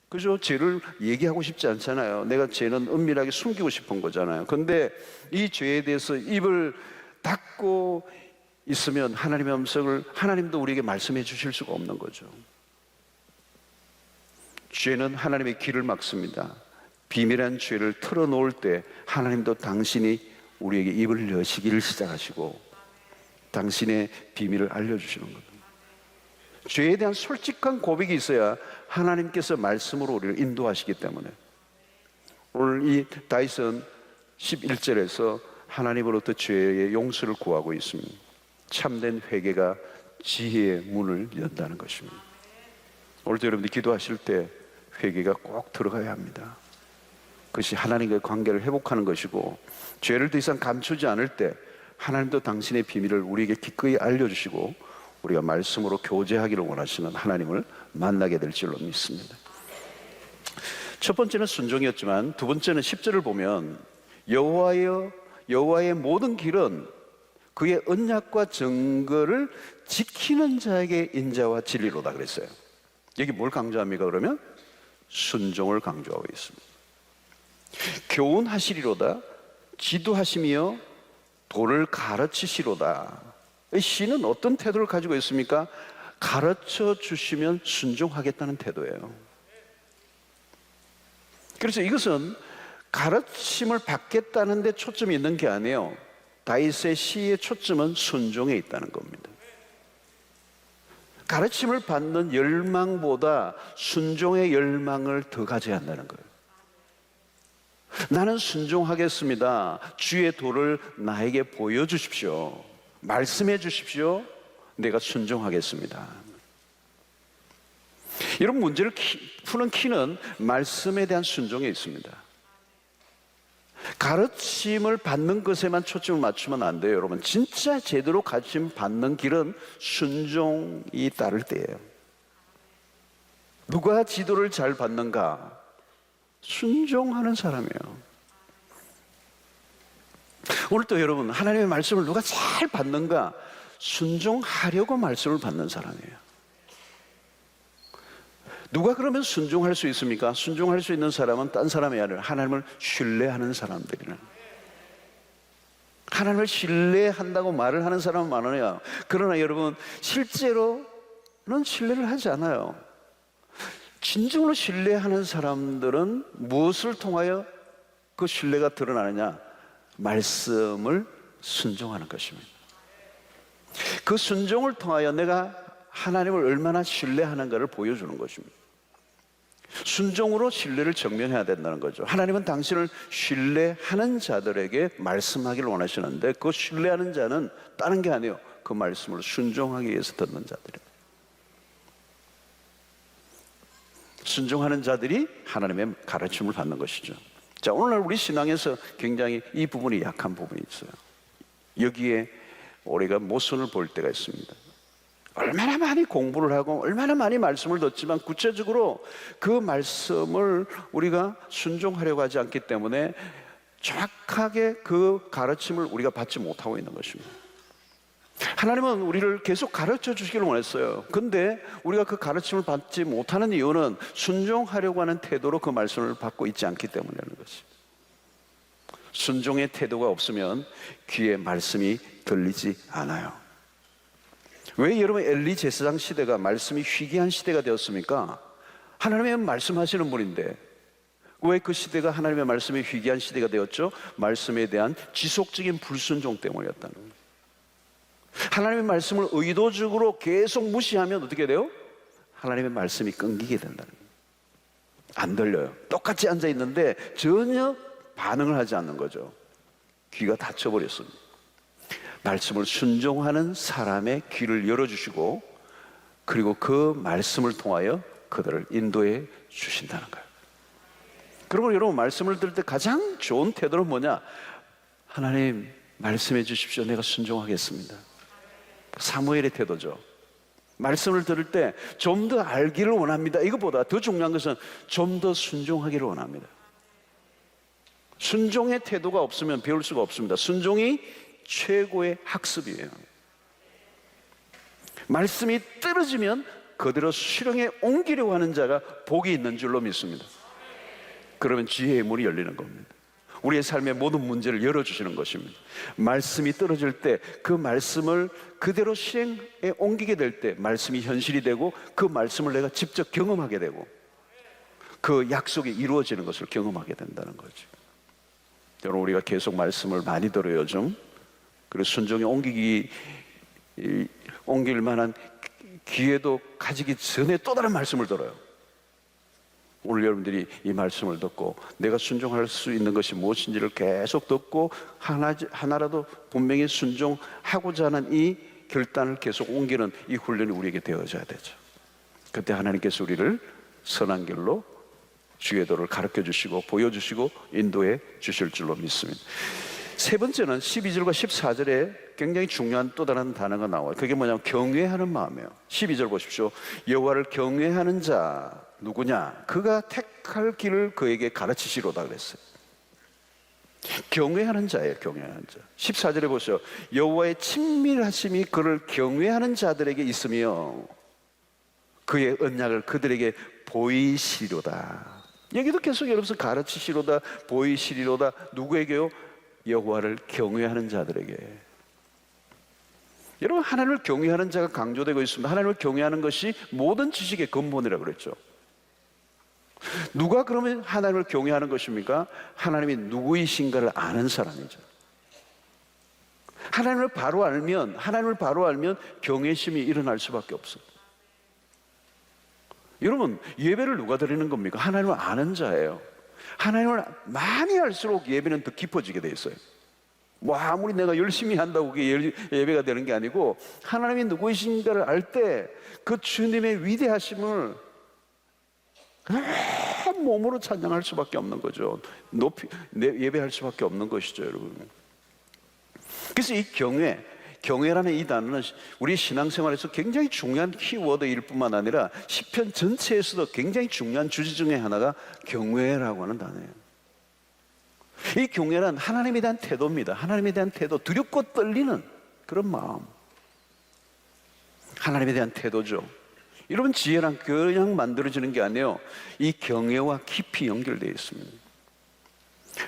그죠? 죄를 얘기하고 싶지 않잖아요. 내가 죄는 은밀하게 숨기고 싶은 거잖아요. 그런데 이 죄에 대해서 입을 닫고 있으면 하나님의 음성을, 하나님도 우리에게 말씀해 주실 수가 없는 거죠. 죄는 하나님의 길을 막습니다. 비밀한 죄를 털어놓을 때 하나님도 당신이 우리에게 입을 여시기를 시작하시고 당신의 비밀을 알려주시는 겁니다. 죄에 대한 솔직한 고백이 있어야 하나님께서 말씀으로 우리를 인도하시기 때문에 오늘 이 다윗은 11절에서 하나님으로부터 죄의 용서를 구하고 있습니다. 참된 회개가 지혜의 문을 연다는 것입니다. 오늘도 여러분들이 기도하실 때 회개가 꼭 들어가야 합니다. 그것이 하나님과의 관계를 회복하는 것이고, 죄를 더 이상 감추지 않을 때 하나님도 당신의 비밀을 우리에게 기꺼이 알려주시고 우리가 말씀으로 교제하기를 원하시는 하나님을 만나게 될 줄로 믿습니다. 첫 번째는 순종이었지만 두 번째는 10절을 보면 여호와의 모든 길은 그의 언약과 증거를 지키는 자에게 인자와 진리로다 그랬어요. 여기 뭘 강조합니까? 그러면 순종을 강조하고 있습니다. 교훈하시리로다, 지도하시며 도를 가르치시로다. 이 시는 어떤 태도를 가지고 있습니까? 가르쳐 주시면 순종하겠다는 태도예요. 그래서 이것은 가르침을 받겠다는 데 초점이 있는 게 아니에요. 다윗의 시의 초점은 순종에 있다는 겁니다. 가르침을 받는 열망보다 순종의 열망을 더 가져야 한다는 거예요. 나는 순종하겠습니다. 주의 도를 나에게 보여주십시오. 말씀해 주십시오. 내가 순종하겠습니다. 이런 문제를 푸는 키는 말씀에 대한 순종에 있습니다. 가르침을 받는 것에만 초점을 맞추면 안 돼요, 여러분. 진짜 제대로 가르침 받는 길은 순종이 따를 때예요. 누가 지도를 잘 받는가? 순종하는 사람이에요. 오늘 또 여러분, 하나님의 말씀을 누가 잘 받는가? 순종하려고 말씀을 받는 사람이에요. 누가 그러면 순종할 수 있습니까? 순종할 수 있는 사람은 딴 사람이 아니라 하나님을 신뢰하는 사람들이는. 하나님을 신뢰한다고 말을 하는 사람은 많아요. 그러나 여러분, 실제로는 신뢰를 하지 않아요. 진정으로 신뢰하는 사람들은 무엇을 통하여 그 신뢰가 드러나느냐? 말씀을 순종하는 것입니다. 그 순종을 통하여 내가 하나님을 얼마나 신뢰하는가를 보여주는 것입니다. 순종으로 신뢰를 증명해야 된다는 거죠. 하나님은 당신을 신뢰하는 자들에게 말씀하기를 원하시는데, 그 신뢰하는 자는 다른 게 아니에요. 그 말씀을 순종하기 위해서 듣는 자들이에요. 순종하는 자들이 하나님의 가르침을 받는 것이죠. 자, 오늘날 우리 신앙에서 굉장히 이 부분이 약한 부분이 있어요. 여기에 우리가 모순을 볼 때가 있습니다. 얼마나 많이 공부를 하고 얼마나 많이 말씀을 듣지만 구체적으로 그 말씀을 우리가 순종하려고 하지 않기 때문에 정확하게 그 가르침을 우리가 받지 못하고 있는 것입니다. 하나님은 우리를 계속 가르쳐 주시기를 원했어요. 근데 우리가 그 가르침을 받지 못하는 이유는 순종하려고 하는 태도로 그 말씀을 받고 있지 않기 때문이라는 것입니다. 순종의 태도가 없으면 귀에 말씀이 들리지 않아요. 왜 여러분 엘리 제사장 시대가 말씀이 희귀한 시대가 되었습니까? 하나님의 말씀하시는 분인데 왜 그 시대가 하나님의 말씀이 희귀한 시대가 되었죠? 말씀에 대한 지속적인 불순종 때문이었다는 거예요. 하나님의 말씀을 의도적으로 계속 무시하면 어떻게 돼요? 하나님의 말씀이 끊기게 된다는 거예요. 안 들려요. 똑같이 앉아 있는데 전혀 반응을 하지 않는 거죠. 귀가 닫혀버렸습니다. 말씀을 순종하는 사람의 귀를 열어주시고, 그리고 그 말씀을 통하여 그들을 인도해 주신다는 거예요. 그리고 여러분, 말씀을 들을 때 가장 좋은 태도는 뭐냐? 하나님 말씀해 주십시오. 내가 순종하겠습니다. 사무엘의 태도죠. 말씀을 들을 때 좀 더 알기를 원합니다. 이것보다 더 중요한 것은 좀 더 순종하기를 원합니다. 순종의 태도가 없으면 배울 수가 없습니다. 순종이 최고의 학습이에요. 말씀이 떨어지면 그대로 실행에 옮기려고 하는 자가 복이 있는 줄로 믿습니다. 그러면 지혜의 문이 열리는 겁니다. 우리의 삶의 모든 문제를 열어주시는 것입니다. 말씀이 떨어질 때 그 말씀을 그대로 실행에 옮기게 될 때 말씀이 현실이 되고, 그 말씀을 내가 직접 경험하게 되고 그 약속이 이루어지는 것을 경험하게 된다는 거죠. 여러분, 우리가 계속 말씀을 많이 들어요 요즘. 그리고 순종에 옮길 만한 귀에도 가지기 전에 또 다른 말씀을 들어요. 오늘 여러분들이 이 말씀을 듣고 내가 순종할 수 있는 것이 무엇인지를 계속 듣고 하나라도 분명히 순종하고자 하는 이 결단을 계속 옮기는 이 훈련이 우리에게 되어져야 되죠. 그때 하나님께서 우리를 선한 길로 주의 도를 가르쳐 주시고 보여주시고 인도해 주실 줄로 믿습니다. 세 번째는 12절과 14절에 굉장히 중요한 또 다른 단어가 나와요. 그게 뭐냐면 경외하는 마음이에요. 12절 보십시오. 여호와를 경외하는 자 누구냐? 그가 택할 길을 그에게 가르치시로다 그랬어요. 경외하는 자예요. 경외하는 자. 14절에 보세요. 여호와의 친밀하심이 그를 경외하는 자들에게 있으며 그의 언약을 그들에게 보이시로다. 여기도 계속 여러분 가르치시로다, 보이시리로다. 누구에게요? 여호와를 경외하는 자들에게. 여러분, 하나님을 경외하는 자가 강조되고 있습니다. 하나님을 경외하는 것이 모든 지식의 근본이라고 그랬죠. 누가 그러면 하나님을 경외하는 것입니까? 하나님이 누구이신가를 아는 사람이죠. 하나님을 바로 알면 경외심이 일어날 수밖에 없어요. 여러분, 예배를 누가 드리는 겁니까? 하나님을 아는 자예요. 하나님을 많이 알수록 예배는 더 깊어지게 돼 있어요. 뭐 아무리 내가 열심히 한다고 그게 예배가 되는 게 아니고, 하나님이 누구이신가를 알 때 그 주님의 위대하심을 몸으로 찬양할 수밖에 없는 거죠. 예배할 수밖에 없는 것이죠, 여러분. 그래서 이 경외라는 이 단어는 우리 신앙생활에서 굉장히 중요한 키워드일 뿐만 아니라 시편 전체에서도 굉장히 중요한 주제 중에 하나가 경외라고 하는 단어예요. 이 경외란 하나님에 대한 태도입니다. 하나님에 대한 태도, 두렵고 떨리는 그런 마음, 하나님에 대한 태도죠. 여러분, 지혜란 그냥 만들어지는 게 아니에요. 이 경외와 깊이 연결되어 있습니다.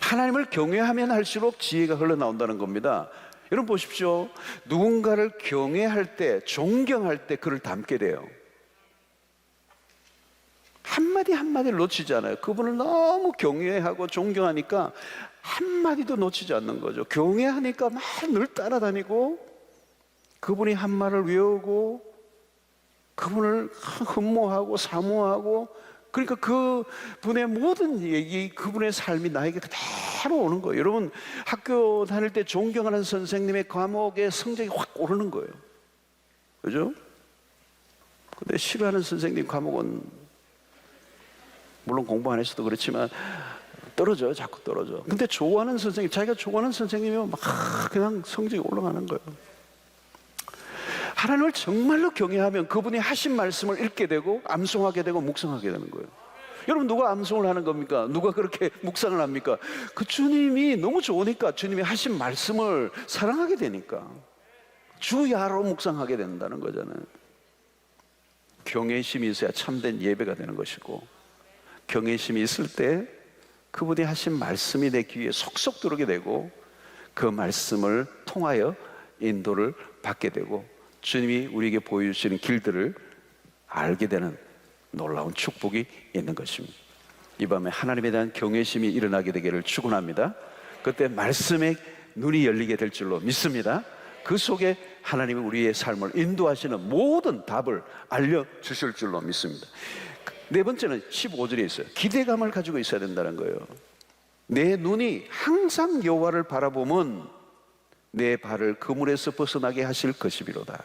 하나님을 경외하면 할수록 지혜가 흘러나온다는 겁니다. 여러분 보십시오. 누군가를 경외할 때, 존경할 때 그를 닮게 돼요. 한마디 한마디를 놓치지 않아요. 그분을 너무 경외하고 존경하니까 한마디도 놓치지 않는 거죠. 경외하니까 막 늘 따라다니고, 그분이 한 말을 외우고, 그분을 흠모하고 사모하고, 그러니까 그분의 모든 얘기, 그분의 삶이 나에게 그대로 오는 거예요. 여러분, 학교 다닐 때 존경하는 선생님의 과목의 성적이 확 오르는 거예요. 그죠? 근데 싫어하는 선생님 과목은 물론 공부 안 했어도 그렇지만 떨어져요. 자꾸 떨어져. 근데 좋아하는 선생님, 자기가 좋아하는 선생님이면 막 그냥 성적이 올라가는 거예요. 하나님을 정말로 경외하면 그분이 하신 말씀을 읽게 되고 암송하게 되고 묵상하게 되는 거예요. 여러분, 누가 암송을 하는 겁니까? 누가 그렇게 묵상을 합니까? 그 주님이 너무 좋으니까, 주님이 하신 말씀을 사랑하게 되니까 주야로 묵상하게 된다는 거잖아요. 경외심이 있어야 참된 예배가 되는 것이고, 경외심이 있을 때 그분이 하신 말씀이 내 귀에 속속 들어오게 되고, 그 말씀을 통하여 인도를 받게 되고, 주님이 우리에게 보여주시는 길들을 알게 되는 놀라운 축복이 있는 것입니다. 이 밤에 하나님에 대한 경외심이 일어나게 되기를 축원합니다. 그때 말씀의 눈이 열리게 될 줄로 믿습니다. 그 속에 하나님이 우리의 삶을 인도하시는 모든 답을 알려주실 줄로 믿습니다. 네 번째는 15절에 있어요. 기대감을 가지고 있어야 된다는 거예요. 내 눈이 항상 여호와를 바라보면 내 발을 그물에서 벗어나게 하실 것이비로다.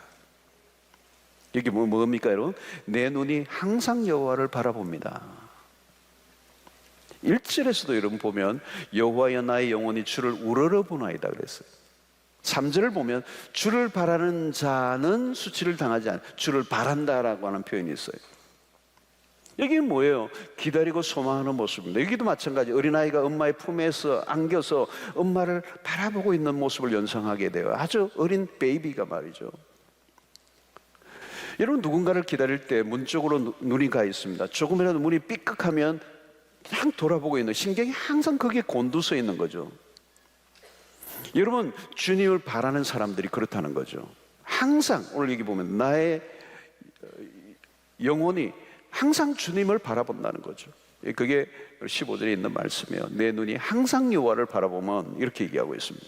여기 뭡니까 여러분? 내 눈이 항상 여호와를 바라봅니다. 1절에서도 여러분 보면 여호와여 나의 영혼이 주를 우러러보나이다 그랬어요. 3절을 보면 주를 바라는 자는 수치를 당하지 않아, 주를 바란다라고 하는 표현이 있어요. 여기 뭐예요? 기다리고 소망하는 모습입니다. 여기도 마찬가지. 어린아이가 엄마의 품에서 안겨서 엄마를 바라보고 있는 모습을 연상하게 돼요. 아주 어린 베이비가 말이죠. 여러분, 누군가를 기다릴 때 문 쪽으로 눈이 가 있습니다. 조금이라도 문이 삐끗하면 그냥 돌아보고 있는, 신경이 항상 거기에 곤두서 있는 거죠. 여러분, 주님을 바라는 사람들이 그렇다는 거죠. 항상 오늘 여기 보면 나의 영혼이 항상 주님을 바라본다는 거죠. 그게 15절에 있는 말씀이에요. 내 눈이 항상 여호와를 바라보면, 이렇게 얘기하고 있습니다.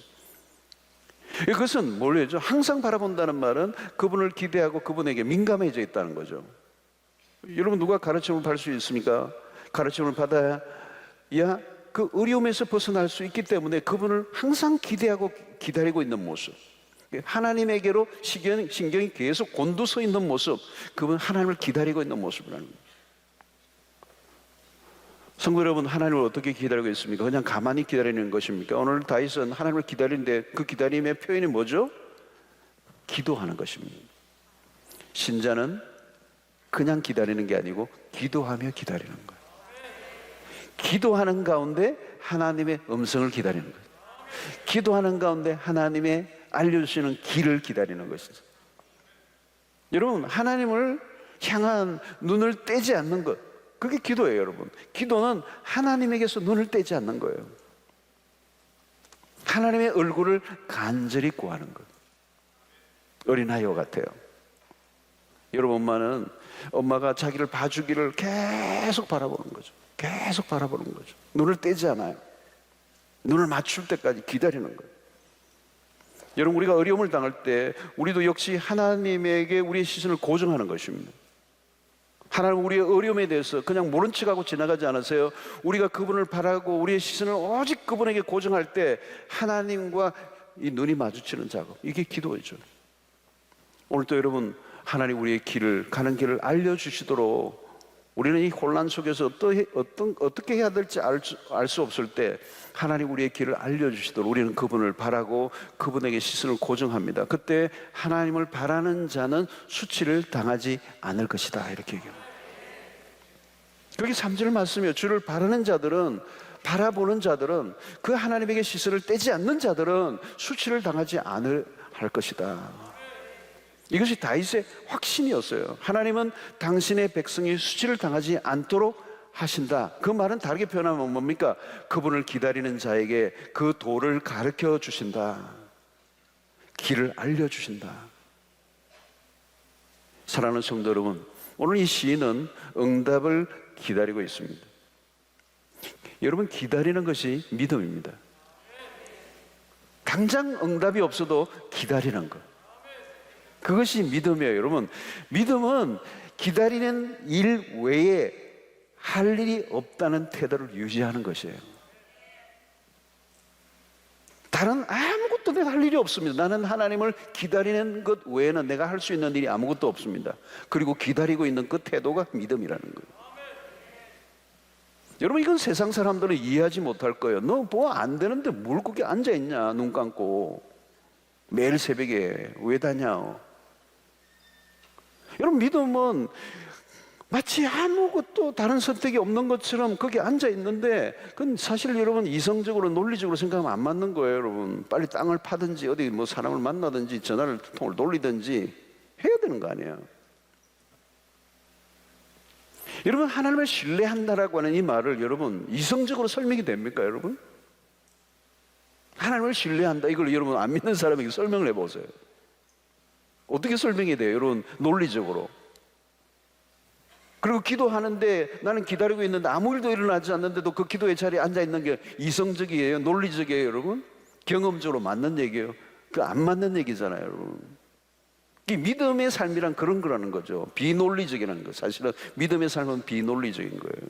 이것은 뭘죠? 항상 바라본다는 말은 그분을 기대하고 그분에게 민감해져 있다는 거죠. 여러분, 누가 가르침을 받을 수 있습니까? 가르침을 받아야 그 어려움에서 벗어날 수 있기 때문에 그분을 항상 기대하고 기다리고 있는 모습, 하나님에게로 신경이 계속 곤두서 있는 모습, 그분 하나님을 기다리고 있는 모습이라는 거예요. 성도 여러분, 하나님을 어떻게 기다리고 있습니까? 그냥 가만히 기다리는 것입니까? 오늘 다윗은 하나님을 기다리는데 그 기다림의 표현이 뭐죠? 기도하는 것입니다. 신자는 그냥 기다리는 게 아니고 기도하며 기다리는 거예요. 기도하는 가운데 하나님의 음성을 기다리는 거예요. 기도하는 가운데 하나님의 알려주시는 길을 기다리는 것이죠. 여러분, 하나님을 향한 눈을 떼지 않는 것, 그게 기도예요. 여러분, 기도는 하나님에게서 눈을 떼지 않는 거예요. 하나님의 얼굴을 간절히 구하는 것. 어린아이와 같아요. 여러분, 엄마가 자기를 봐주기를 계속 바라보는 거죠. 계속 바라보는 거죠. 눈을 떼지 않아요. 눈을 맞출 때까지 기다리는 거예요. 여러분, 우리가 어려움을 당할 때 우리도 역시 하나님에게 우리의 시선을 고정하는 것입니다. 하나님, 우리의 어려움에 대해서 그냥 모른 척하고 지나가지 않으세요. 우리가 그분을 바라고 우리의 시선을 오직 그분에게 고정할 때 하나님과 이 눈이 마주치는 작업, 이게 기도이죠. 오늘도 여러분, 하나님 우리의 가는 길을 알려주시도록, 우리는 이 혼란 속에서 어떻게 해야 될지 알 수 없을 때 하나님 우리의 길을 알려주시도록 우리는 그분을 바라고 그분에게 시선을 고정합니다. 그때 하나님을 바라는 자는 수치를 당하지 않을 것이다, 이렇게 얘기합니다. 그게 3절 말씀이에요. 주를 바라는 자들은, 바라보는 자들은, 그 하나님에게 시선을 떼지 않는 자들은 수치를 당하지 않을 것이다. 이것이 다윗의 확신이었어요. 하나님은 당신의 백성이 수치를 당하지 않도록 하신다. 그 말은 다르게 표현하면 뭡니까? 그분을 기다리는 자에게 그 도를 가르쳐 주신다. 길을 알려주신다. 사랑하는 성도 여러분, 오늘 이 시인은 응답을 기다리고 있습니다. 여러분, 기다리는 것이 믿음입니다. 당장 응답이 없어도 기다리는 것, 그것이 믿음이에요. 여러분, 믿음은 기다리는 일 외에 할 일이 없다는 태도를 유지하는 것이에요. 다른 아무것도 내가 할 일이 없습니다. 나는 하나님을 기다리는 것 외에는 내가 할 수 있는 일이 아무것도 없습니다. 그리고 기다리고 있는 그 태도가 믿음이라는 거예요. 여러분, 이건 세상 사람들은 이해하지 못할 거예요. 너 뭐 안 되는데 뭘 거기 앉아있냐, 눈 감고 매일 새벽에 왜 다녀? 여러분, 믿음은 마치 아무것도 다른 선택이 없는 것처럼 거기 앉아 있는데, 그건 사실 여러분 이성적으로 논리적으로 생각하면 안 맞는 거예요. 여러분, 빨리 땅을 파든지 어디 뭐 사람을 만나든지 전화를 통을 돌리든지 해야 되는 거 아니에요. 여러분, 하나님을 신뢰한다라고 하는 이 말을 여러분 이성적으로 설명이 됩니까? 여러분, 하나님을 신뢰한다, 이걸 여러분 안 믿는 사람에게 설명을 해보세요. 어떻게 설명이 돼요? 여러분, 논리적으로. 그리고 기도하는데 나는 기다리고 있는데 아무 일도 일어나지 않는데도 그 기도의 자리에 앉아있는 게 이성적이에요? 논리적이에요? 여러분, 경험적으로 맞는 얘기예요? 그 안 맞는 얘기잖아요. 여러분, 이 믿음의 삶이란 그런 거라는 거죠. 비논리적이라는 거. 사실은 믿음의 삶은 비논리적인 거예요.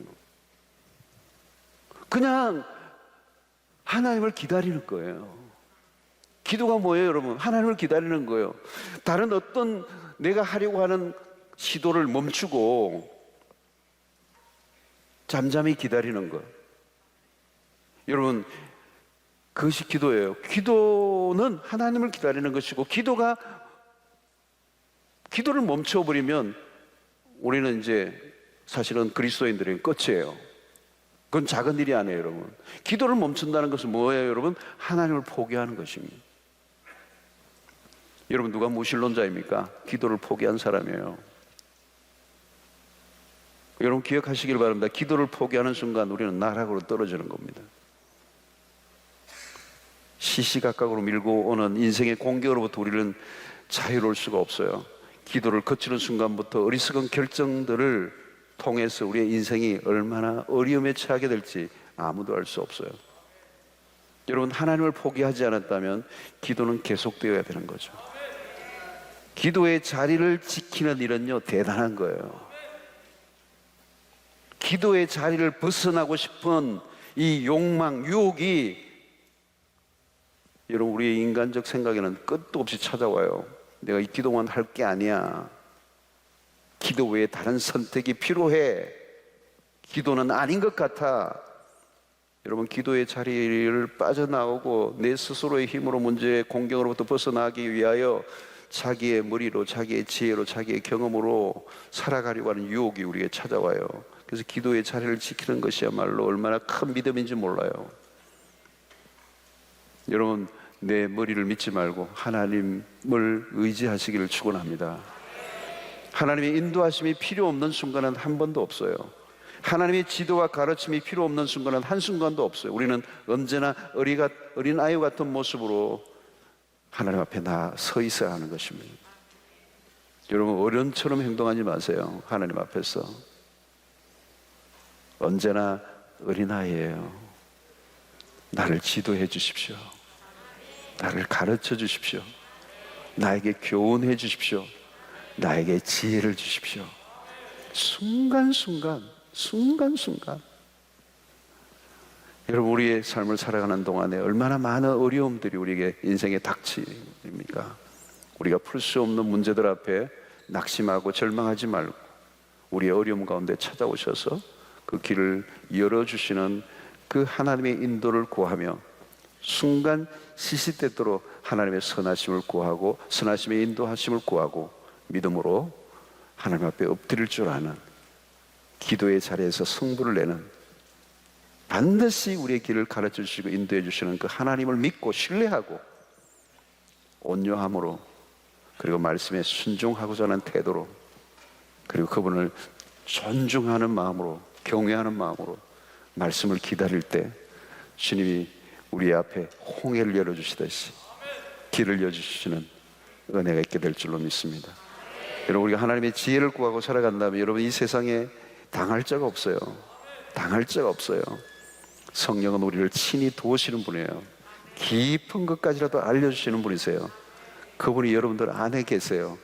그냥 하나님을 기다리는 거예요. 기도가 뭐예요, 여러분? 하나님을 기다리는 거예요. 다른 어떤 내가 하려고 하는 시도를 멈추고 잠잠히 기다리는 것. 여러분, 그것이 기도예요. 기도는 하나님을 기다리는 것이고, 기도를 멈춰버리면 우리는 이제 사실은 그리스도인들의 끝이에요. 그건 작은 일이 아니에요, 여러분. 기도를 멈춘다는 것은 뭐예요, 여러분? 하나님을 포기하는 것입니다. 여러분, 누가 무신론자입니까? 기도를 포기한 사람이에요. 여러분, 기억하시길 바랍니다. 기도를 포기하는 순간 우리는 나락으로 떨어지는 겁니다. 시시각각으로 밀고 오는 인생의 공격으로부터 우리는 자유로울 수가 없어요. 기도를 거치는 순간부터 어리석은 결정들을 통해서 우리의 인생이 얼마나 어려움에 처하게 될지 아무도 알 수 없어요. 여러분, 하나님을 포기하지 않았다면 기도는 계속되어야 되는 거죠. 기도의 자리를 지키는 일은요, 대단한 거예요. 기도의 자리를 벗어나고 싶은 이 욕망, 유혹이 여러분, 우리의 인간적 생각에는 끝도 없이 찾아와요. 내가 이 기도만 할 게 아니야. 기도 외에 다른 선택이 필요해. 기도는 아닌 것 같아. 여러분, 기도의 자리를 빠져나오고 내 스스로의 힘으로 문제의 공경으로부터 벗어나기 위하여 자기의 머리로, 자기의 지혜로, 자기의 경험으로 살아가려고 하는 유혹이 우리에게 찾아와요. 그래서 기도의 자리를 지키는 것이야말로 얼마나 큰 믿음인지 몰라요. 여러분, 내 머리를 믿지 말고 하나님을 의지하시기를 축원합니다. 하나님의 인도하심이 필요 없는 순간은 한 번도 없어요. 하나님의 지도와 가르침이 필요 없는 순간은 한순간도 없어요. 우리는 언제나 어린아이 같은 모습으로 하나님 앞에 서 있어야 하는 것입니다. 여러분, 어른처럼 행동하지 마세요. 하나님 앞에서 언제나 어린아이예요. 나를 지도해 주십시오. 나를 가르쳐 주십시오. 나에게 교훈해 주십시오. 나에게 지혜를 주십시오. 순간순간 여러분, 우리의 삶을 살아가는 동안에 얼마나 많은 어려움들이 우리에게 인생에 닥칩니까? 우리가 풀 수 없는 문제들 앞에 낙심하고 절망하지 말고 우리의 어려움 가운데 찾아오셔서 그 길을 열어주시는 그 하나님의 인도를 구하며 순간 시시때때로 하나님의 선하심을 구하고 선하심의 인도하심을 구하고 믿음으로 하나님 앞에 엎드릴 줄 아는, 기도의 자리에서 승부를 내는, 반드시 우리의 길을 가르쳐 주시고 인도해 주시는 그 하나님을 믿고 신뢰하고 온유함으로, 그리고 말씀에 순종하고자 하는 태도로, 그리고 그분을 존중하는 마음으로, 경외하는 마음으로 말씀을 기다릴 때 주님이 우리 앞에 홍해를 열어주시듯이 길을 열어주시는 은혜가 있게 될 줄로 믿습니다. 여러분, 우리가 하나님의 지혜를 구하고 살아간다면 여러분, 이 세상에 당할 자가 없어요. 당할 자가 없어요. 성령은 우리를 친히 도우시는 분이에요. 깊은 것까지라도 알려주시는 분이세요. 그분이 여러분들 안에 계세요.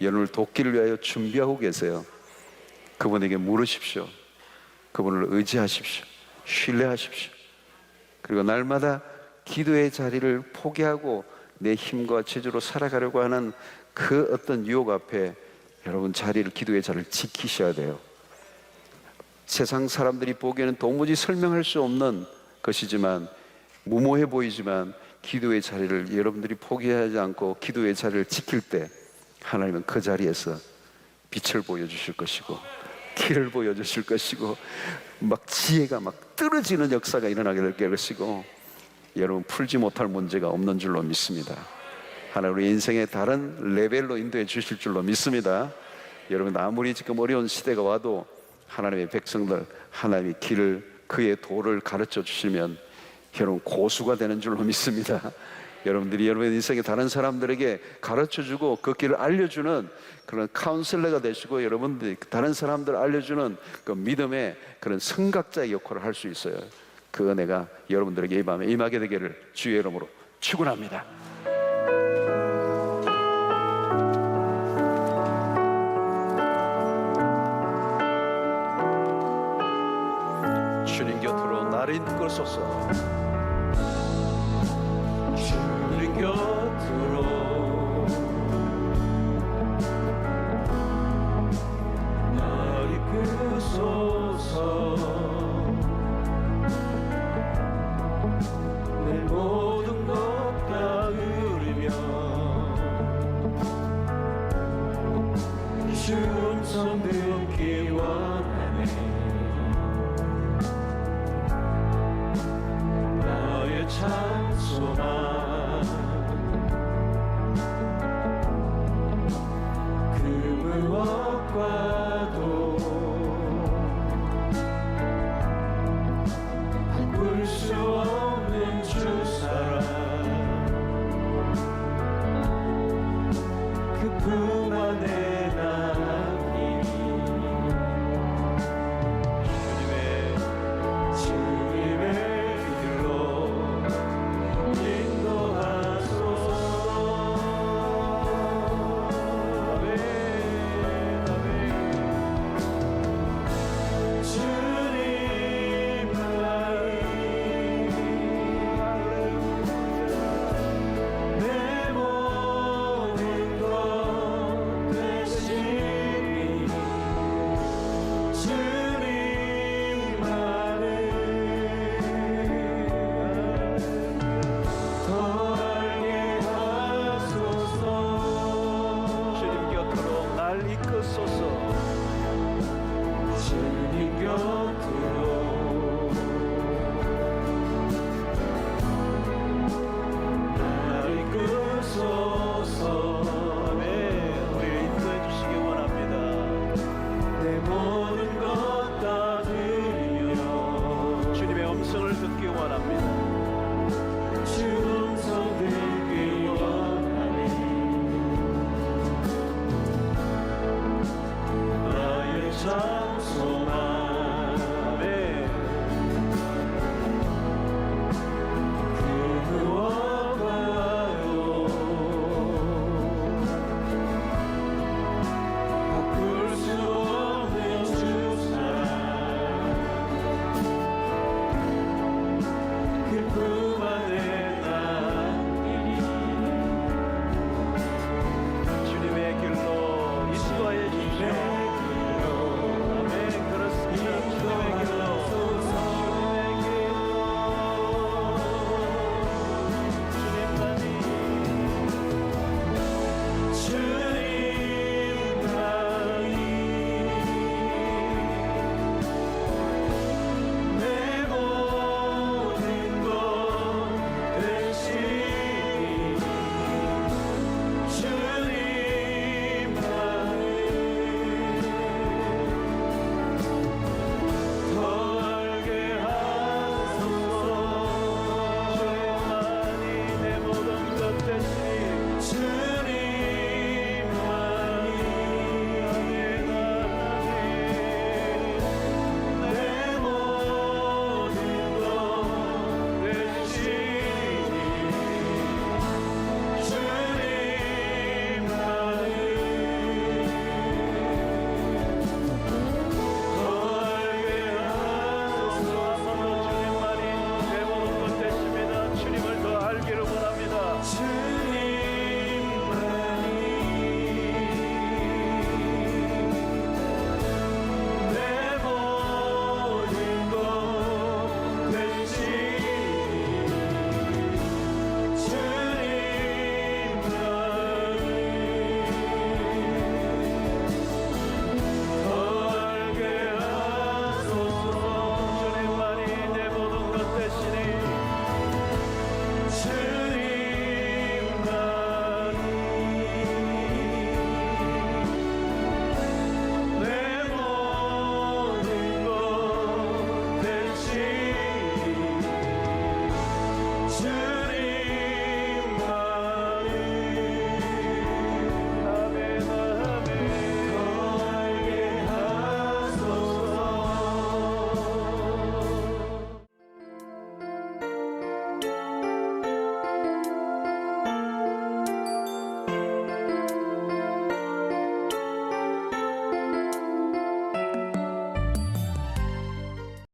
여러분을 돕기를 위하여 준비하고 계세요. 그분에게 물으십시오. 그분을 의지하십시오. 신뢰하십시오. 그리고 날마다 기도의 자리를 포기하고 내 힘과 재주로 살아가려고 하는 그 어떤 유혹 앞에 여러분, 기도의 자리를 지키셔야 돼요. 세상 사람들이 보기에는 도무지 설명할 수 없는 것이지만, 무모해 보이지만 기도의 자리를 여러분들이 포기하지 않고 기도의 자리를 지킬 때 하나님은 그 자리에서 빛을 보여주실 것이고 길을 보여주실 것이고 막 지혜가 막 떨어지는 역사가 일어나게 될 것이고, 여러분, 풀지 못할 문제가 없는 줄로 믿습니다. 하나님 우리 인생의 다른 레벨로 인도해 주실 줄로 믿습니다. 여러분, 아무리 지금 어려운 시대가 와도 하나님의 백성들, 하나님의 길을, 그의 도를 가르쳐 주시면 여러분 고수가 되는 줄로 믿습니다. 여러분들이 여러분의 인생에 다른 사람들에게 가르쳐주고 그 길을 알려주는 그런 카운슬러가 되시고, 여러분들이 다른 사람들 알려주는 그 믿음의 그런 선각자의 역할을 할 수 있어요. 그 은혜가 여러분들에게 이 밤에 임하게 되기를 주의 이름으로 축원합니다. 주님 곁으로 나를 이끌소서. 주님 곁으로 나를 이끌소서. 내 모든 것 다 의리며 주 음성